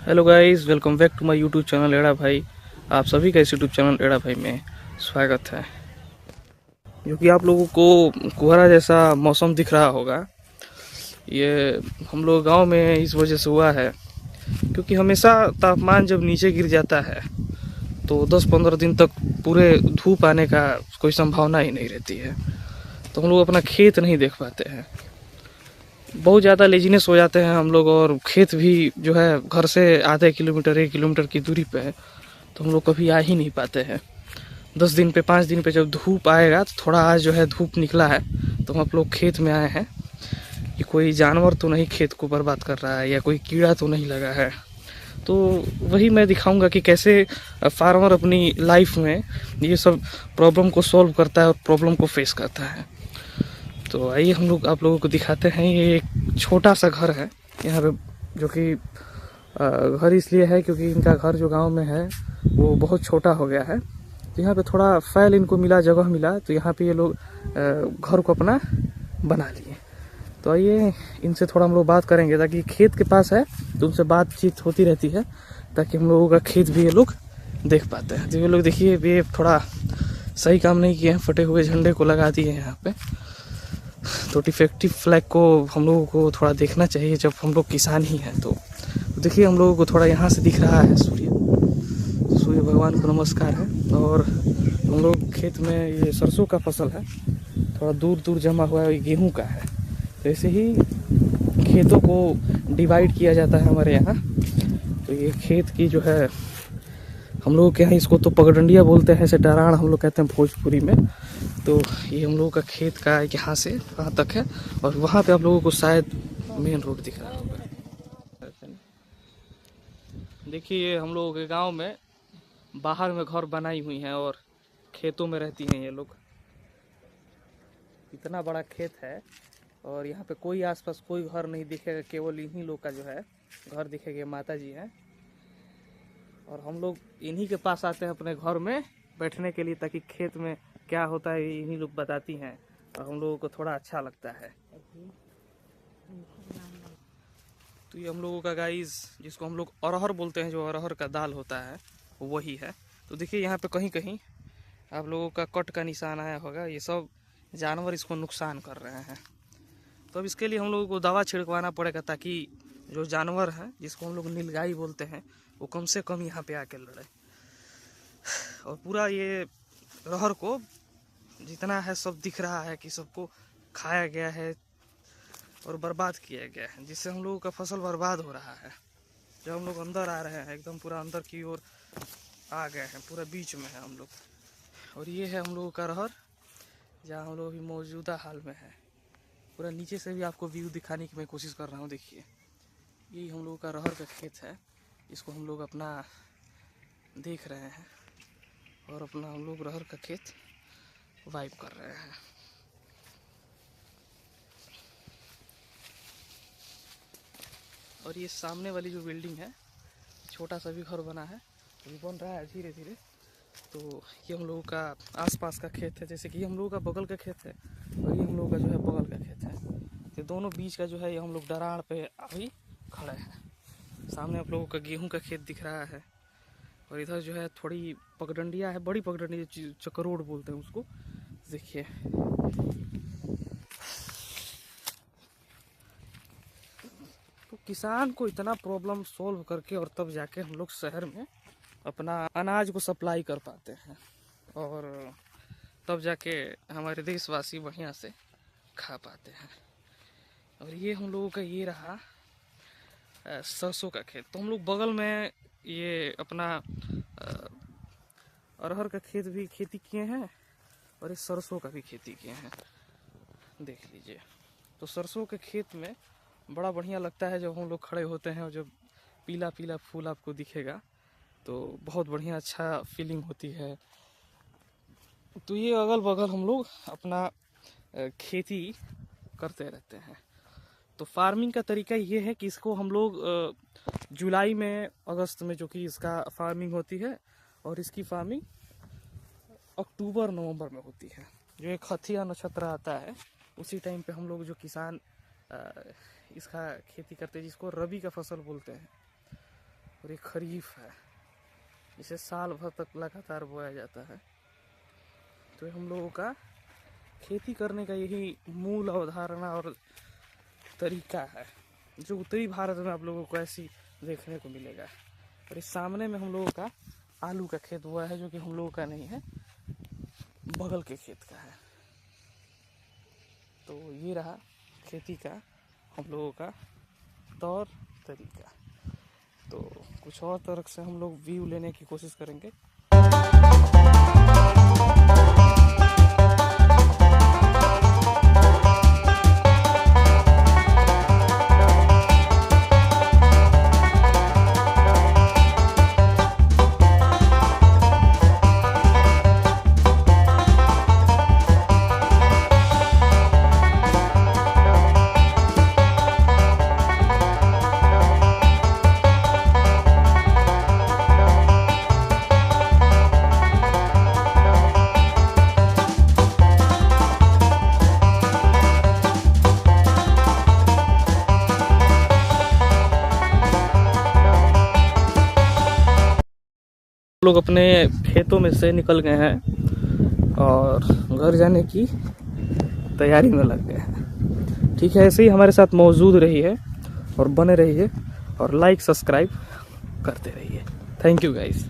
Hello guys, welcome back to my YouTube channel एड़ा भाई। आप सभी का इस यूट्यूब चैनल एड़ा भाई में स्वागत है। जो कि आप लोगों को कोहरा जैसा मौसम दिख रहा होगा, ये हम लोग गांव में इस वजह से हुआ है क्योंकि हमेशा तापमान जब नीचे गिर जाता है तो 10-15 दिन तक पूरे धूप आने का कोई संभावना ही नहीं रहती है। तो हम लोग अपना खेत नहीं देख पाते हैं, बहुत ज़्यादा लेजीनेस हो जाते हैं हम लोग। और खेत भी जो है घर से आधे किलोमीटर 1 किलोमीटर की दूरी पे है, तो हम लोग कभी आ ही नहीं पाते हैं। 10 दिन पे 5 दिन पे जब धूप आएगा तो थोड़ा आज जो है धूप निकला है तो हम लोग खेत में आए हैं कि कोई जानवर तो नहीं खेत को बर्बाद कर रहा है या कोई कीड़ा तो नहीं लगा है। तो वही मैं दिखाऊंगा कि कैसे फार्मर अपनी लाइफ में ये सब प्रॉब्लम को सॉल्व करता है और प्रॉब्लम को फेस करता है। तो आइए हम लोग आप लोगों को दिखाते हैं। ये एक छोटा सा घर है यहाँ पे, जो कि घर इसलिए है क्योंकि इनका घर जो गांव में है वो बहुत छोटा हो गया है। तो यहाँ पे थोड़ा फैल इनको मिला, जगह मिला, तो यहाँ पे ये लोग घर को अपना बना लिए। तो आइए इनसे थोड़ा हम लोग बात करेंगे, ताकि खेत के पास है तो उनसे बातचीत होती रहती है, ताकि हम लोगों का खेत भी ये लोग देख पाते हैं। तो ये लोग देखिए, ये थोड़ा सही काम नहीं किए हैं, फटे हुए झंडे को लगा दिए हैं यहाँ पे। तो डिफेक्टिव फ्लैग को हम लोगों को थोड़ा देखना चाहिए जब हम लोग किसान ही हैं। तो देखिए हम लोगों को थोड़ा यहाँ से दिख रहा है सूर्य भगवान को नमस्कार है। और हम लोग खेत में ये सरसों का फसल है, थोड़ा दूर दूर जमा हुआ है, ये गेहूं का है। तो ऐसे ही खेतों को डिवाइड किया जाता है हमारे यहाँ। तो ये खेत की जो है, हम लोग के यहाँ इसको तो पगडंडिया बोलते हैं, इसे डराण हम लोग कहते हैं भोजपुरी में। तो ये हम लोगों का खेत का यहाँ से वहाँ तक है, और वहाँ पे आप लोगों को शायद मेन रोड दिख रहा होगा। देखिए ये हम लोगों के गांव में बाहर में घर बनाई हुई हैं और खेतों में रहती हैं ये लोग। इतना बड़ा खेत है और यहाँ पे कोई आसपास कोई घर नहीं दिखेगा, केवल इन्हीं लोग का जो है घर दिखेगा। माता जी हैं और हम लोग इन्हीं के पास आते हैं अपने घर में बैठने के लिए, ताकि खेत में क्या होता है इन्हीं लोग बताती हैं और हम लोगों को थोड़ा अच्छा लगता है। तो ये हम लोगों का गाइस, जिसको हम लोग अरहर बोलते हैं, जो अरहर का दाल होता है वही है। तो देखिए यहाँ पे कहीं कहीं आप लोगों का कट का निशान आया होगा, ये सब जानवर इसको नुकसान कर रहे हैं। तो अब इसके लिए हम लोगों को दवा छिड़कवाना पड़ेगा, ताकि जो जानवर हैं, जिसको हम लोग नीलगाई बोलते हैं, वो कम से कम यहाँ पे आके लड़े। और पूरा ये रहर को जितना है सब दिख रहा है कि सबको खाया गया है और बर्बाद किया गया है, जिससे हम लोगों का फसल बर्बाद हो रहा है। जब हम लोग अंदर आ रहे हैं, एकदम पूरा अंदर की ओर आ गए हैं, पूरा बीच में है हम लोग। और ये है हम लोगों का रहर, जहाँ हम लोग अभी मौजूदा हाल में है। पूरा नीचे से भी आपको व्यू दिखाने की मैं कोशिश कर रहा हूँ। देखिए ये हम लोगों का रहर का खेत है, इसको हम लोग अपना देख रहे हैं और अपना हम लोग रहर का खेत वाइप कर रहे हैं। और ये सामने वाली जो बिल्डिंग है, छोटा सा भी घर बना है, अभी बन रहा है धीरे धीरे। तो ये हम लोगों का आसपास का खेत है, जैसे कि ये हम लोगों का बगल का खेत है और ये हम लोगों का जो है बगल का खेत है। तो दोनों बीच का जो है ये हम लोग डराड़ पे अभी खड़े हैं। सामने आप लोगों का गेहूं का खेत दिख रहा है और इधर जो है थोड़ी पगडंडिया है, बड़ी पगडंडिया, चक्रोड बोलते हैं उसको। देखिए तो किसान को इतना प्रॉब्लम सॉल्व करके और तब जाके हम लोग शहर में अपना अनाज को सप्लाई कर पाते हैं, और तब जाके हमारे देशवासी बढ़िया से खा पाते हैं। और ये हम लोगों का ये रहा सरसों का खेत। तो हम लोग बगल में ये अपना अरहर का खेत भी खेती किए हैं और इस सरसों का भी खेती किए हैं। देख लीजिए, तो सरसों के खेत में बड़ा बढ़िया लगता है जब हम लोग खड़े होते हैं और जब पीला पीला फूल आपको दिखेगा तो बहुत बढ़िया अच्छा फीलिंग होती है। तो ये अगल बगल हम लोग अपना खेती करते रहते हैं। तो फार्मिंग का तरीका ये है कि इसको हम लोग जुलाई में, अगस्त में जो कि इसका फार्मिंग होती है, और इसकी फार्मिंग अक्टूबर नवंबर में होती है। जो एक हथिया नक्षत्र आता है उसी टाइम पे हम लोग जो किसान इसका खेती करते हैं, जिसको रबी का फसल बोलते हैं। और ये खरीफ है, इसे साल भर तक लगातार बोया जाता है। तो हम लोगों का खेती करने का यही मूल अवधारणा और तरीका है, जो उत्तरी भारत में आप लोगों को ऐसी देखने को मिलेगा। और इस सामने में हम लोगों का आलू का खेत हुआ है, जो कि हम लोगों का नहीं है, बगल के खेत का है। तो ये रहा खेती का हम लोगों का तौर तरीका। तो कुछ और तरह से हम लोग व्यू लेने की कोशिश करेंगे। लोग अपने खेतों में से निकल गए हैं और घर जाने की तैयारी में लग गए हैं। ठीक है, ऐसे ही हमारे साथ मौजूद रहिए और बने रहिए और लाइक सब्सक्राइब करते रहिए। Thank you guys.